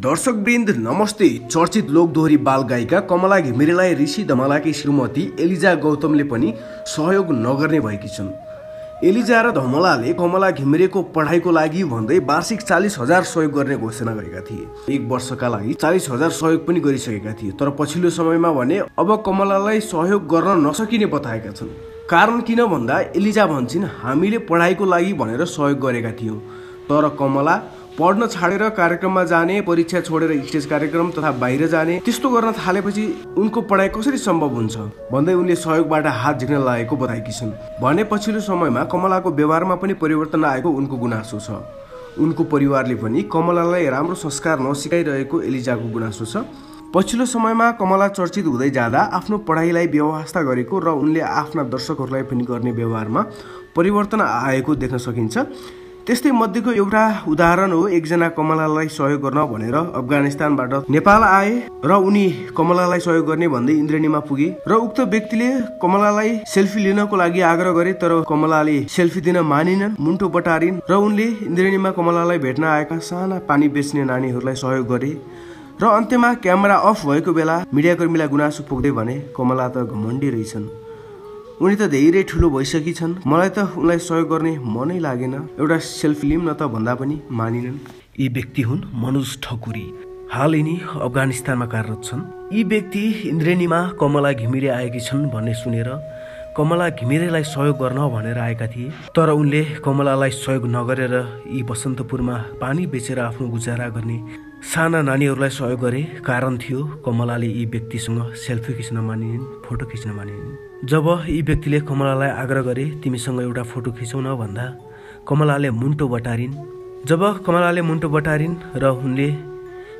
दर्शकवृन्द नमस्ते। चर्चित लोकदोहोरी बाल गायिका कमला घिमिरेलाई ऋषि धमलाकी श्रीमती एलिजा गौतमले पनि सहयोग नगर्ने भएकी छन्। एलिजा र धमलाले कमला घिमिरेको पढाइको लागि भन्दै वार्षिक 40,000 सहयोग गर्ने घोषणा गरेका थिए। 1 वर्षका लागि 40,000 सहयोग पनि गरिसकेका थिए, तर पछिल्लो समयमा भने अब कमलालाई सहयोग गर्न नसकिने बताएका छन्। कारण किन भन्दा एलिजा भन्छन्, हामीले पढाइको लागि भनेर सहयोग गरेका थियौँ, तर कमला पढ्न छाडेर कार्यक्रममा जाने, परीक्षा छोडेर स्टेज कार्यक्रम तथा बाहिर जाने, त्यस्तो गर्न थालेपछि उनको पढाइ कसरी सम्भव हुन्छ भन्दै उनले सहयोगबाट हात झिक्न लागेको बताएकी छन्। भने पछिल्लो समयमा कमलाको व्यवहारमा पनि परिवर्तन आएको उनको गुनासो छ। उनको परिवारले पनि कमलालाई राम्रो संस्कार नसिकाइरहेको एलिजाको गुनासो छ। पछिल्लो समयमा कमला चर्चित हुँदै जाँदा आफ्नो पढाइलाई व्यवस्था गरेको र उनले आफ्ना दर्शकहरूलाई पनि गर्ने व्यवहारमा परिवर्तन आएको देख्न सकिन्छ। त्यस्तै मध्येको एउटा उदाहरण हो, एकजना कमलालाई सहयोग गर्न भनेर अफगानिस्तानबाट नेपाल आए र उनी कमलालाई सहयोग गर्ने भन्दै इन्द्रेणीमा पुगे र उक्त व्यक्तिले कमलालाई सेल्फी लिनको लागि आग्रह गरे, तर कमलाले सेल्फी दिन मानिनन्, मुन्टो बटारिन् र उनले इन्द्रेणीमा कमलालाई भेट्न आएका साना पानी बेच्ने नानीहरूलाई सहयोग गरे र अन्त्यमा क्यामेरा अफ भएको बेला मिडियाकर्मीलाई गुनासो पोख्दै भने, कमला त घमण्डी रहेछन्, उनी त धेरै ठुलो भइसकी छन्, मलाई त उनलाई सहयोग गर्ने मनै लागेन, एउटा सेल्फी लिम न त भन्दा पनि मानिनन्। यी व्यक्ति हुन् मनोज ठकुरी, हाल यिनी अफगानिस्तानमा कार्यरत छन्। यी व्यक्ति इन्द्रेणीमा कमला घिमिरे आएकी छन् भन्ने सुनेर कमला घिमिरेलाई सहयोग गर्न भनेर आएका थिए, तर उनले कमलालाई सहयोग नगरेर यी बसन्तपुरमा पानी बेचेर आफ्नो गुजारा गर्ने साना नानीहरूलाई सहयोग गरे। कारण थियो कमलाले यी व्यक्तिसँग सेल्फी खिच्न मानिन्, फोटो खिच्न मानिन्। जब यी व्यक्तिले कमलालाई आग्रह गरे तिमीसँग एउटा फोटो खिचौँ न भन्दा कमलाले मुन्टो बटारिन्। जब कमलाले मुन्टो बटारिन् र उनले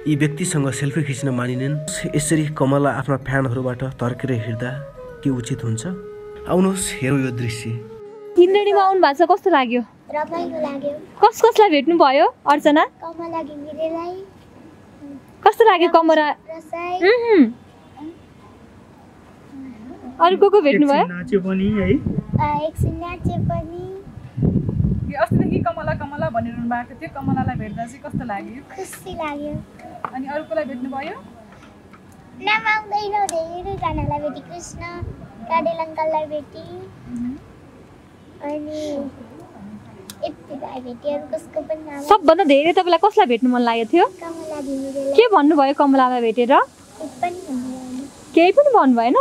यी व्यक्तिसँग सेल्फी खिच्न मानिनन्, यसरी कमला आफ्ना फ्यानहरूबाट तर्केर हिँड्दा के उचित हुन्छ? आउनुहोस् हेरौँ यो दृश्य। इन्द्रेणीमा आउनु भएको छ, कस्तो लाग्यो? रमाइलो लाग्यो। कसलाई भेट्नु भयो? अर्चना, कमला घिमिरेलाई। कस्तो लाग्यो कमला? अरु को भेट्नु भयो? नाच्यो पनि है, एकछिन नाच्यो पनि। अस्तिदेखि कमला कमला भनिरहनु भएको थियो, कमलालाई भेट्दा चाहिँ कस्तो लाग्यो? खुसी लाग्यो। अनि अरूकोलाई भेट्नु भयो? नाम आउँदैन, धेरैजनालाई भेटी, कृष्ण काडेल अङ्कललाई भेटी, अनि यतिलाई भेटी, अरू कसको पनि नाम। सबभन्दा धेरै तपाईँलाई कसलाई भेट्नु मन लागेको थियो? कमला घिमिरेलाई। के भन्नुभयो कमलालाई भेटेर? केही पनि भन्नु भएन?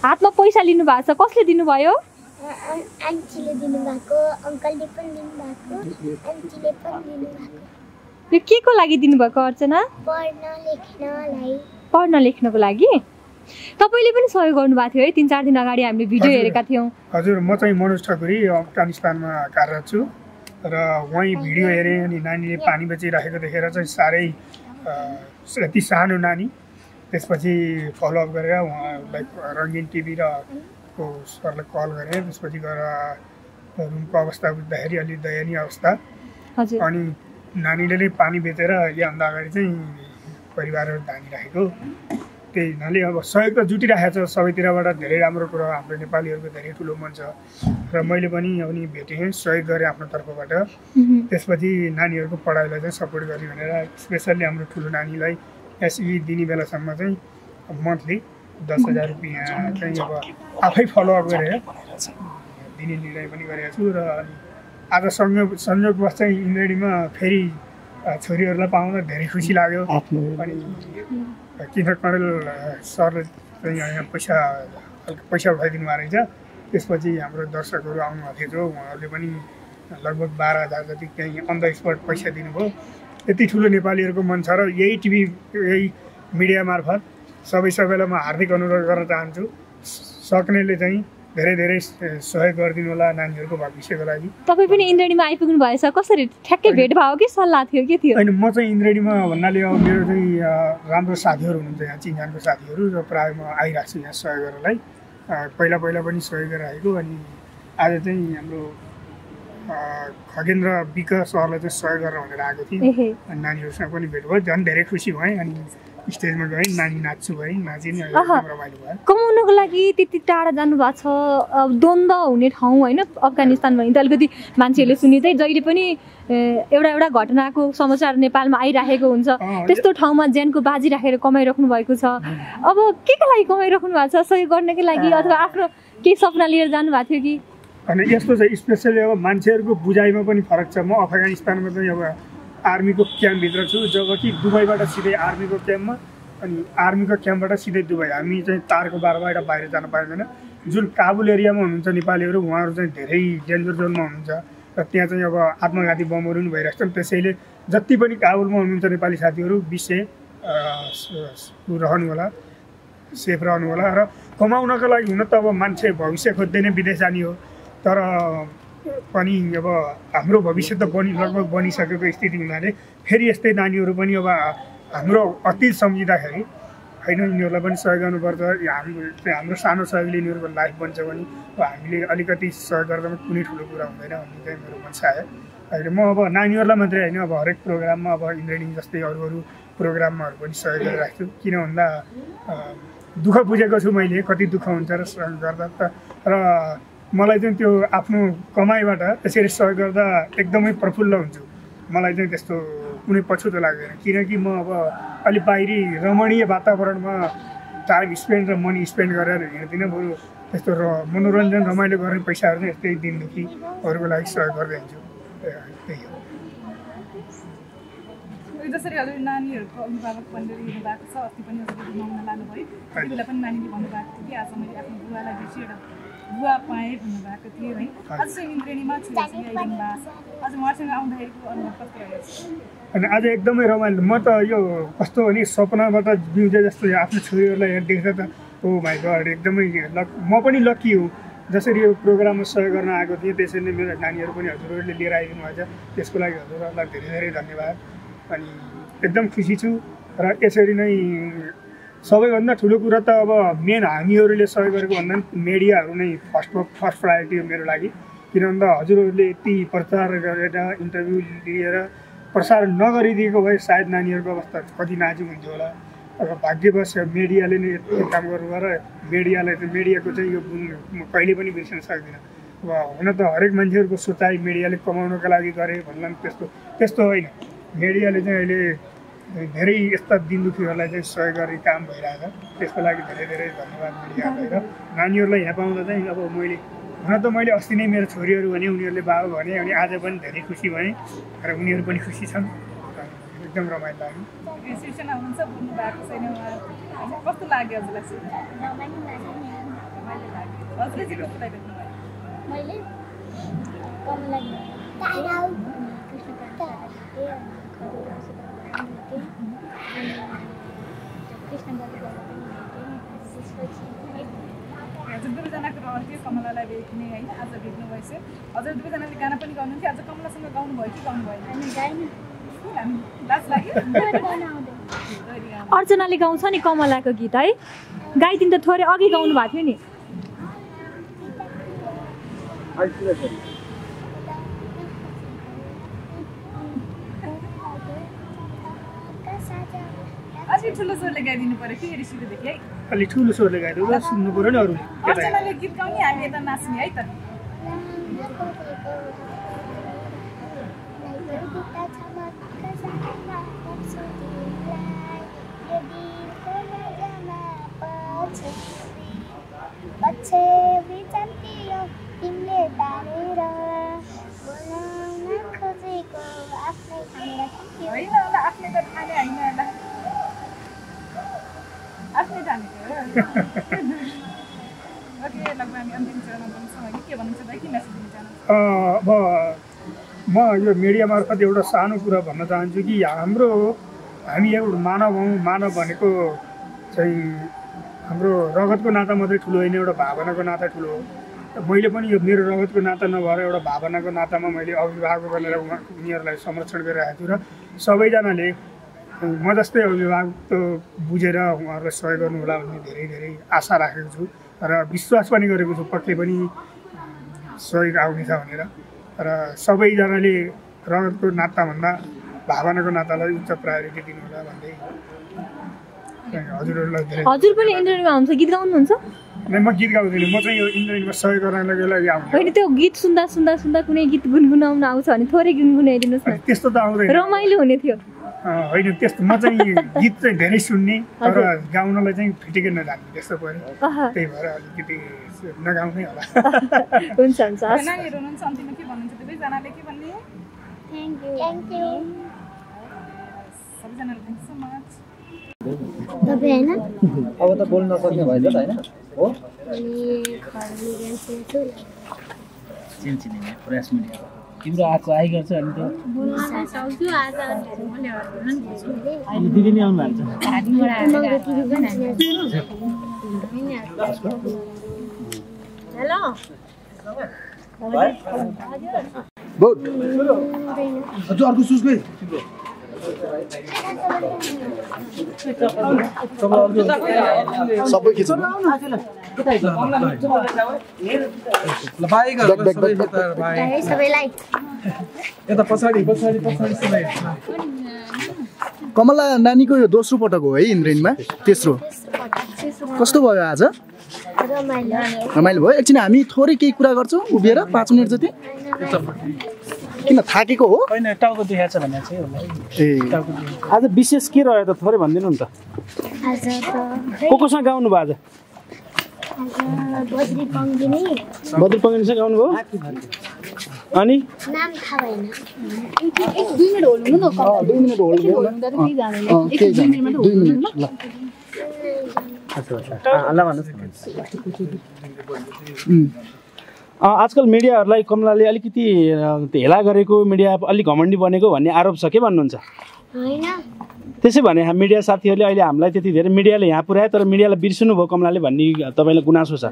हातमा पैसा लिनु भएको छ, कसले दिनुभयो? आन्टीले दिनुभएको, अङ्कलले पनि दिनुभएको, आन्टीले पनि दिनुभएको। यो के को लागि दिनुभएको अर्चना? पढ्न लेख्नको लागि। तपाईँले पनि सहयोग गर्नुभएको थियो है? 3-4 दिन अगाडि हामीले भिडियो हेरेका थियौँ। हजुर, म चाहिँ मनोज ठकुरी, अफगानिस्तानमा कार्यरत छु र वहीँ भिडियो हेरेँ। अनि नानीले पानी बेचिराखेको देखेर चाहिँ साह्रै यति सानो नानी, त्यसपछि फलोअप गरेर उहाँलाई रङ्गिन टिभी र को सरलाई कल गरेँ। त्यसपछि गएर रुमको अवस्था बुझ्दाखेरि अलि दयनीय अवस्था। अनि नानीले नै पानी बेचेर योभन्दा अगाडि चाहिँ परिवारहरू धानिराखेको। त्यही हुनाले अब सहयोग त जुटिराखेको छ सबैतिरबाट। धेरै राम्रो कुरो, हाम्रो नेपालीहरूको धेरै ठुलो मन छ र मैले पनि अनि भेटेँ, सहयोग गरेँ आफ्नो तर्फबाट। त्यसपछि नानीहरूको पढाइलाई चाहिँ सपोर्ट गर्ने भनेर स्पेसल्ली हाम्रो ठुलो नानीलाई एसई दिने बेलासम्म चाहिँ मन्थली 10,000 रुपियाँ चाहिँ अब आफै फलोअप गरेर दिने निर्णय पनि गरेको छु। र आज संयोगवश चाहिँ इन्द्रेणीमा फेरि छोरीहरूलाई पाउन धेरै खुसी लाग्यो। अनि किशोर कणेल सरले चाहिँ यहाँ पैसा उठाइदिनु भएको रहेछ। त्यसपछि हाम्रो दर्शकहरू आउनुभएको थियो, उहाँहरूले पनि लगभग 12,000 जति त्यहीँ अन द स्पट पैसा दिनुभयो। यति ठुलो नेपालीहरूको मन छ र यही टिभी, यही मिडिया मार्फत सबैलाई म हार्दिक अनुरोध गर्न चाहन्छु, सक्नेले चाहिँ धेरै धेरै सहयोग गरिदिनु होला नानीहरूको भविष्यको लागि। तपाईँ पनि इन्द्रेणीमा आइपुग्नु भएछ, कसरी ठ्याक्कै भेट भयो कि सल्लाह थियो के थियो? होइन, म चाहिँ इन्द्रेणीमा भन्नाले अब मेरो चाहिँ राम्रो साथीहरू हुनुहुन्छ यहाँ, चिनजानको साथीहरू, र प्रायः म आइरहेको छु यहाँ सहयोग गर्नलाई। पहिला पनि सहयोग गरिरहेको। अनि आज चाहिँ हाम्रो खगेन्द्र विक सरलाई चाहिँ सहयोग गरेर भनेर आएको थिएँ। अनि नानीहरूसँग पनि भेट भयो, झन् धेरै खुसी भएँ। अनि स्टेजमा गएँ नानी नाच्छु भएँ नाचेँ नि एकदम रमाइलो भयो कमाउनको लागि त्यति टाढा जानुभएको छ द्वन्द्व हुने ठाउँ होइन अफगानिस्तान भने त अलिकति मान्छेहरूले सुनिँदै जहिले पनि एउटा घटनाको समाचार नेपालमा आइराखेको हुन्छ त्यस्तो ठाउँमा ज्यानको बाजी राखेर कमाइराख्नु भएको छ अब के लागि कमाइराख्नु भएको छ सहयोग गर्नकै लागि अथवा आफ्नो केही सपना लिएर जानुभएको थियो कि अनि यस्तो छ स्पेसली अब मान्छेहरूको बुझाइमा पनि फरक छ म अफगानिस्तानमा चाहिँ अब आर्मीको क्याम्पभित्र छु जबकि दुबईबाट सिधै आर्मीको क्याम्पमा अनि आर्मीको क्याम्पबाट सिधै दुबई हामी चाहिँ तारको बारबाट बाहिर जान पाइँदैन जुन काबुल एरियामा हुनुहुन्छ नेपालीहरू उहाँहरू चाहिँ धेरै डेन्जर जोनमा हुनुहुन्छ र त्यहाँ चाहिँ अब आत्मघाती बमहरू पनि भइरहेको छन् त्यसैले जति पनि काबुलमा हुनुहुन्छ नेपाली साथीहरू विशेष रहनु होला सेफ रहनु होला र कमाउनको लागि हुन त अब मान्छे भविष्य खोज्दै नै विदेश जाने हो तर पनि अब हाम्रो भविष्य त लगभग बनिसकेको स्थिति हुनाले फेरि यस्तै नानीहरू पनि अब हाम्रो अति सम्झिँदाखेरि होइन यिनीहरूलाई पनि सहयोग गर्नुपर्छ हाम्रो सानो सहयोगले यिनीहरूको लाइफ बन्छ भने अब हामीले अलिकति सहयोग गर्दा कुनै ठुलो कुरा हुँदैन भन्ने चाहिँ मेरो भन्छ आयो अहिले म अब नानीहरूलाई मात्रै होइन अब हरेक प्रोग्राममा अब इन्द्रेणी जस्तै अरू प्रोग्राममाहरू पनि सहयोग गरिरहेको छु किन भन्दा दुःख बुझेको छु मैले कति दुःख हुन्छ र सहयोग गर्दा र मलाई चाहिँ त्यो आफ्नो कमाइबाट त्यसरी सहयोग गर्दा एकदमै प्रफुल्ल हुन्छु मलाई चाहिँ त्यस्तो कुनै पछुतो लाग्दैन किनकि म अब अलिक बाहिरी रमणीय वातावरणमा टाइम स्पेन्ड र मनी स्पेन्ड गरेर हिँड्दिनँ बरु त्यस्तो मनोरञ्जन रमाइलो गर्ने पैसाहरू चाहिँ यस्तै दिनदेखिहरूको लागि सहयोग गर्दै हिँड्छु त्यही हो जसरी हजुर नानीहरूको अभिभावक बनेर हिँड्नु भएको छ अस्ति पनि हजुरले घुमाउन लानुभयो त्यति बेला पनि नानीले भन्नुभएको थियो कि आज मैले आफ्नो बुवालाई भेटेँ एउटा बुवा पाएँ भन्नुभएको थियो है आज चाहिँ इन्द्रेणीमा छोरीसँग आइदिनु भएको छ आज उहाँसँग आउँदाखेरिको अनुभव कस्तो रहेछ अनि आज एकदमै रमाइलो म त यो कस्तो भने सपनाबाट बिउजे जस्तो आफ्नो छोरीहरूलाई देख्दा त ओ माई गड एकदमै म पनि लक्की हुँ जसरी यो प्रोग्राममा सहयोग गर्न आएको थिएँ त्यसरी नै मेरो नानीहरू पनि हजुरहरूले लिएर आइदिनु भएको छ त्यसको लागि हजुरहरूलाई धेरै धेरै धन्यवाद अनि एकदम खुसी छु र यसरी नै सबैभन्दा ठुलो कुरा त अब मेन हामीहरूले सहयोग गरेको भन्दा पनि मिडियाहरू नै फर्स्ट प्रायोरिटी हो मेरो लागि किन भन्दा हजुरहरूले यति प्रचार गरेर इन्टरभ्यू लिएर प्रसारण नगरिदिएको भए सायद नानीहरूको अवस्था कति नाजुक हुन्थ्यो होला अब भाग्यवश मिडियाले नै यति काम गर्नुभयो र मिडियाको चाहिँ यो गुण म कहिले पनि बिर्सन सक्दिनँ अब हुन त हरेक मान्छेहरूको सोचाइ मिडियाले कमाउनको लागि गरे भन्दा पनि त्यस्तो होइन मिडियाले चाहिँ अहिले धेरै यस्ता दिन दुखीहरूलाई चाहिँ सहयोग गर्ने काम भइरहेको छ त्यसको लागि धेरै धेरै धन्यवाद मिडियालाई र नानीहरूलाई यहाँ पाउँदा चाहिँ अब हुन त मैले अस्ति नै मेरो छोरीहरू भने उनीहरूले बाबु भने अनि आज पनि धेरै खुसी भएँ र उनीहरू पनि खुसी छन् एकदम रमाइलो लाग्यो सिर्जना हुनुहुन्छ बोल्नु भएको छैन उहाँ कस्तो लाग्यो हजुरलाई चाहिँ हजुरले चाहिँ कस्तो लाग्यो मैले हजुर दुवैजनाको रहर थियो कमलालाई भेट्ने होइन आज भेट्नु भएछ हजुर दुवैजनाले गाना पनि गाउनुहुन्थ्यो आज कमलासँग गाउनु भयो कि गाउनु भएन लाज लाग्यो अर्चनाले गाउँछ नि कमलाको गीत है गाइदिनु त थोरै अघि गाउनु भएको थियो नि अझै ठुलो स्वरले गाइदिनु पऱ्यो कि ऋषिकोदेखि है अलिक ठुलो स्वरले गाइदियो सुन्नु पऱ्यो नि अरूले अर्चनाले गीत गाउने हामी यता नाच्ने है त होइन होला आफ्नै त ठाने होइन होला आफ्नै ठानेको हो ओके लगभग हामी अन्तिम चरणमा बन्छौँ है के भन्नुहुन्छ दाइ के मेसेज दिन चाहनुहुन्छ अब म यो मिडिया मार्फत एउटा सानो कुरा भन्न चाहन्छु कि हामी एउटा मानव हौँ मानव भनेको चाहिँ हाम्रो रगतको नाता मात्रै ठुलो होइन एउटा भावनाको नाता ठुलो हो मैले पनि यो मेरो रगतको नाता नभएर एउटा भावनाको नातामा मैले अभिभावक बनेर उनीहरूलाई संरक्षण गरिरहेको छु र सबैजनाले म जस्तै अभिभावक त बुझेर उहाँहरूलाई सहयोग गर्नुहोला भन्ने धेरै धेरै आशा राखेको छु र विश्वास पनि गरेको छु पक्कै पनि सहयोग आउनेछ भनेर र सबैजनाले रगतको नाताभन्दा भावनाको नातालाई उच्च प्रायोरिटी दिनुहोला भन्दै हजुरहरूलाई धेरै हजुर पनि इन्टरभ्यूमा हुन्छ गीत गाउनुहुन्छ म गीत गाउँदिनँ म चाहिँ यो इन्टरनेटमा सहयोग गर्नको लागि आउँछु होइन त्यो गीत सुन्दा सुन्दा सुन्दा कुनै गीत गुनगुनाउन आउँछ भने थोरै गुनगुनाइदिनुहोस् न त्यस्तो त आउँदैन रमाइलो हुने थियो होइन त्यस्तो म चाहिँ गीत चाहिँ धेरै सुन्ने तर गाउनलाई चाहिँ फिटिकै नजान्ने त्यस्तो पऱ्यो त्यही भएर अलिकति नगाउने होला हुन्छ हुन्छ हस्। नानीहरू हुनुहुन्छ अन्तिममा के भन्नुहुन्छ दुवैजनाले के भन्ने थ्याङ्क यू सबैजनाले थ्याङ्क सो मच तपाईँ होइन अब त बोल्न नसक्ने भयो त होइन हो अनि घर मिडिया सुन्छु चिन्ने प्रयास मिडिया तिम्रो आएको आइगर्छ अनि त अहिले दिदी नै आउनु भएको हेलो बोट हजुर अर्को सुज गए सबै खिच्नु सबैलाई यता पछाडि पछाडि पछाडि सबै कमला नानीको यो दोस्रो पटक हो है इन्द्रेणीमा तेस्रो कस्तो भयो आज रमाइलो भयो एकछिन हामी थोरै केही कुरा गर्छौँ उभिएर 5 मिनट जति किन थाकेको हो होइन टाउको दुखाएको छ भने चाहिँ ए आज विशेष के रह्यो त थोरै भनिदिनु नि त आज त कोसँग गाउनु भयो आज बद्री पङ्गिनी बद्री पङ्गिनीसँग गाउनु भयो अनि नाम थाहा भएन 2 मिनेट होल्ड हुनु न 2 मिनट होल्ड हुँदा त केही जाँदैन केही जाने 2 मिनट ल आजकल मिडियाहरूलाई कमलाले अलिकति हेला गरेको मिडिया अलिक घमण्डी बनेको भन्ने आरोप छ के भन्नुहुन्छ होइन त्यसै भने मिडिया साथीहरूले अहिले हामीलाई त्यति धेरै मिडियाले यहाँ पुर्यायो तर मिडियालाई बिर्सनु भयो कमलाले भन्ने तपाईँलाई गुनासो छ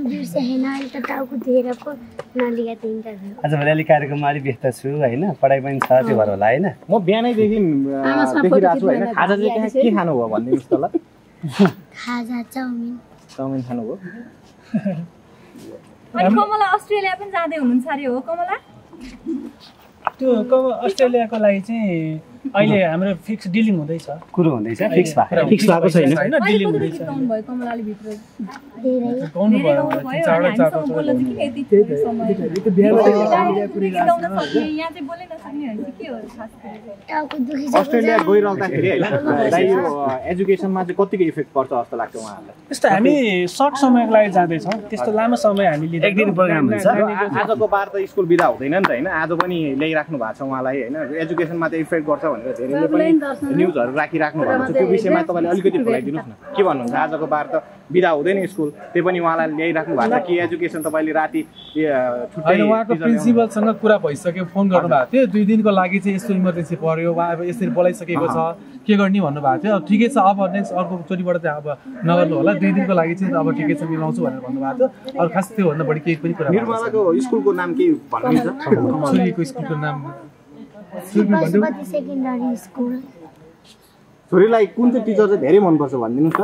बिर्सेन अहिले त टाउको दिएर पो नलिएको थियो इन्टरभ्यू आज मैले अलिक कार्यक्रममा अलिक व्यस्त छु होइन पढाइ पनि छ त्यो भएर होला होइन म बिहानैदेखि देखिरहेको छु होइन खाजा चाहिँ त्यहाँ के खानु भयो भनिदिनुहोस् त ल खाजा चाउमिन खानुभयो अनि कमला अस्ट्रेलिया पनि जाँदै हुनुहुन्छ अरे हो कमला त्यो अस्ट्रेलियाको लागि चाहिँ अहिले हाम्रो फिक्स डिलिङ हुँदैछ कुरो हुँदैछ फिक्स भएको छैन होइन डिलिङ हुँदैछ गाउनु भयो कमलाले भित्र धेरै गाउनु भयो यहाँ चाहिँ बोलै नसक्ने भने चाहिँ के हो खास टाउको दुखी अस्ट्रेलिया गइरहँदाखेरि होइन यो एजुकेसनमा चाहिँ कतिको इफेक्ट पर्छ जस्तो लाग्छ उहाँहरूलाई त्यस्तो हामी सर्ट समयको लागि जाँदैछौँ त्यस्तो लामो समय हामी लिँदैन एक दिन प्रोग्राम हुन्छ आजको बार त स्कुल बिदा हुँदैन नि त होइन आज पनि ल्याइराख्नु भएको छ उहाँलाई होइन एजुकेसनमा त इफेक्ट गर्छ भनेर धेरैले पनि न्युजहरू राखिराख्नु भएको छ त्यो विषयमा तपाईँले अलिकति खुलाइदिनुहोस् न के भन्नुहुन्छ आजको बार त बिदा हुँदैन स्कुल त्यही पनि उहाँलाई ल्याइराख्नु भएको छ कि एजुकेसन तपाईँले राति होइन उहाँको प्रिन्सिपलसँग कुरा भइसक्यो फोन गर्नुभएको थियो 2 दिनको लागि चाहिँ यस्तो इमर्जेन्सी पर्यो उहाँ अब यसरी बोलाइसकेको छ के गर्ने भन्नुभएको थियो ठिकै छ अब नेक्स्ट अर्को चोटिबाट चाहिँ अब नगर्नु होला 2 दिनको लागि चाहिँ अब ठिकै छ मिलाउँछु भनेर भन्नुभएको थियो अरू खास त्योभन्दा बढी केही पनि कुरा निर्मलाको स्कुलको नाम के भन्नुहुन्छ छोरीको स्कुलको नाम पशुपति सेकेन्डरी स्कुल छोरीलाई कुन चाहिँ टिचर चाहिँ धेरै मनपर्छ भनिदिनुहोस् त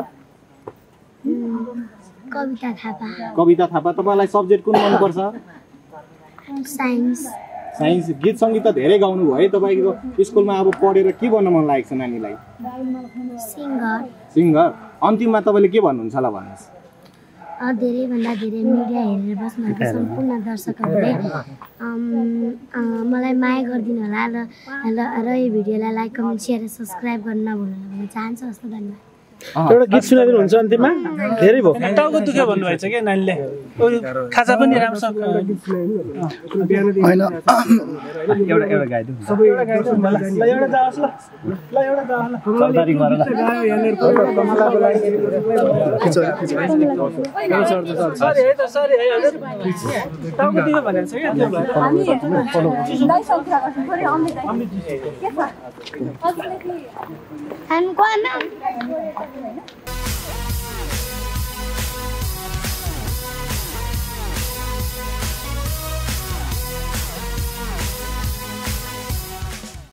कविता थापा तपाईँलाई सब्जेक्ट कुन मनपर्छ साइन्स गीत सङ्गीत त धेरै गाउनु भयो है तपाईँको स्कुलमा अब पढेर के बन्न मन लागेको छ नानीलाई सिङ्गर अन्तिममा तपाईँले के भन्नुहुन्छ होला भन्नुहोस् धेरैभन्दा धेरै मिडिया हेरेर बस्नुभएको सम्पूर्ण दर्शकहरूले मलाई माया गरिदिनु होला र यो भिडियोलाई लाइक कमेन्ट सेयर र सब्सक्राइब गर्न नभुल्नु भन्न चाहन्छु हस् धन्यवाद एउटा गीत सुनाइदिनु हुन्छ अन्तिममा धेरै भयो टाउको दुख्यो भन्नुभएछ क्या नानीले खाजा पनि राम्रोसँग होइन एउटा गाइदिनु टाउको दुख्यो भनेर छ क्या